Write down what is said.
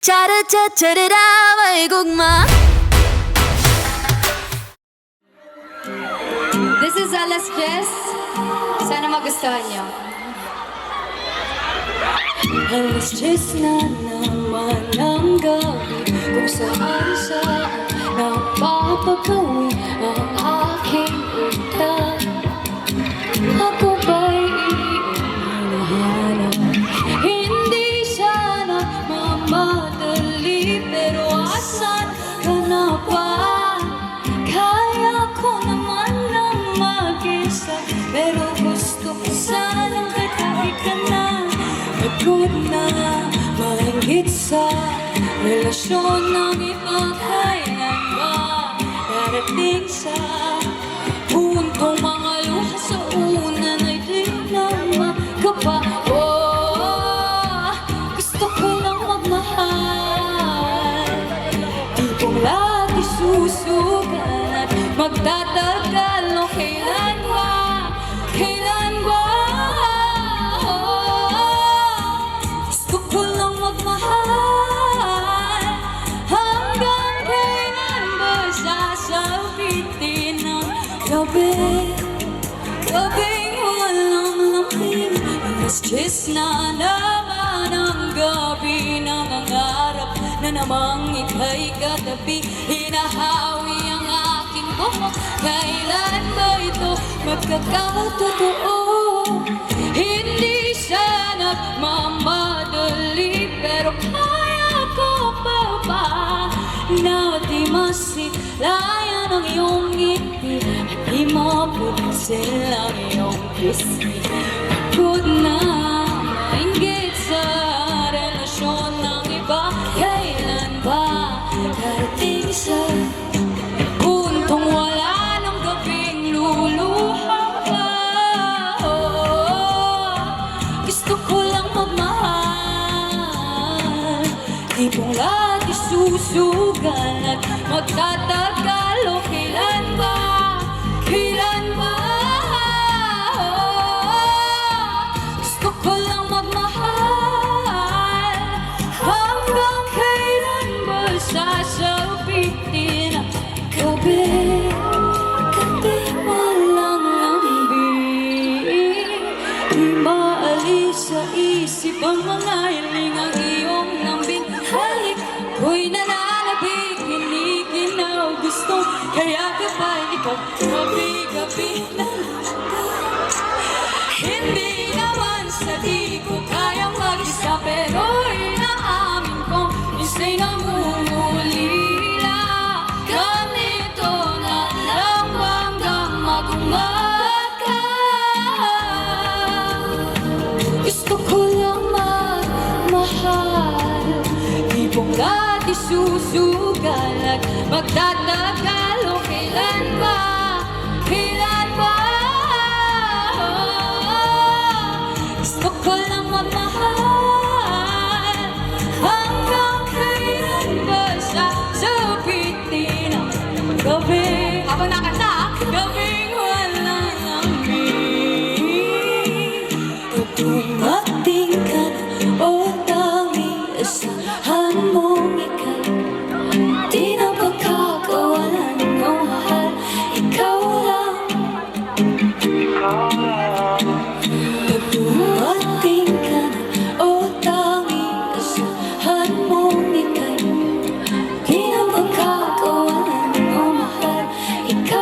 Cha-da-cha-cha-da-da, may gugma. This is Alas Jess. Sana magustuhan niyo. Alas 10 na naman ang gabi, kung saan-saan napapagawi ang aking utak. Ako ba'y hinahanap? Hindi sana mamadali, pero asan ka na ba? Kaya ko naman na mag-isa, pero gusto ko sanang katabi ka na. Pagod na mahigit sa relasyon ng iba, kailan ba darating sa puntong mga luha sa una na di na magkapa? Oh, gusto ko lang magmahal, di kong lagi susugan at magtatagal. No, kailan ba? Kailan ba? Gusto ko lang magmahal, hanggang kailan ba sasabitin ng gabi? Gabing walang lamig, alas 10 na naman ang gabi. Nangangarap na namang ika'y katabi, hinahawi ang aking buhok. Kailan ba ito magkakatotoo? Hindi siya nagmamadali, pero kaya ko pa ba na di masilayan ang iyong ngiti at di mapulisin ang iyong pisngi? Pagod na mainggit sa relasyon ng iba, kailan ba darating sa puntong wala ng gabing luluha ka? Oh, gusto ko lang magmahal, di mong lagi susugan at magtatagal. O kailan ba? Kailan ba? Gusto ko lang magmahal, hanggang kailan ba sasabitin ang gabi? Gabi walang lambing, di maalis sa isip ang mga hiling, ang iyong lambing halik. Ko'y nananabig, hiniginaw gusto, kaya kapag ikaw gabi-gabi na hindi naman sa di ko kayang mag-isa, pero inaamin ko minsan namumulila. Ganito na lang hanggang mag-umaga. Gusto ko lang magmahal, di mong lagi susugal at magtatagal. O kailan ba? Kailan ba? Gusto ko lang magmahal, hanggang kailan ba sasabitin ang gabi? Habang nakanta, Gabing walang lamig, pag dumating ka na, o tanging asahan mong ika'y di na pagkakawalan mo, mahal. Ikaw lang. Pag dumating ka na, o tanging asahan mong ika'y di na pagkakawalan mo, mahal. Ikaw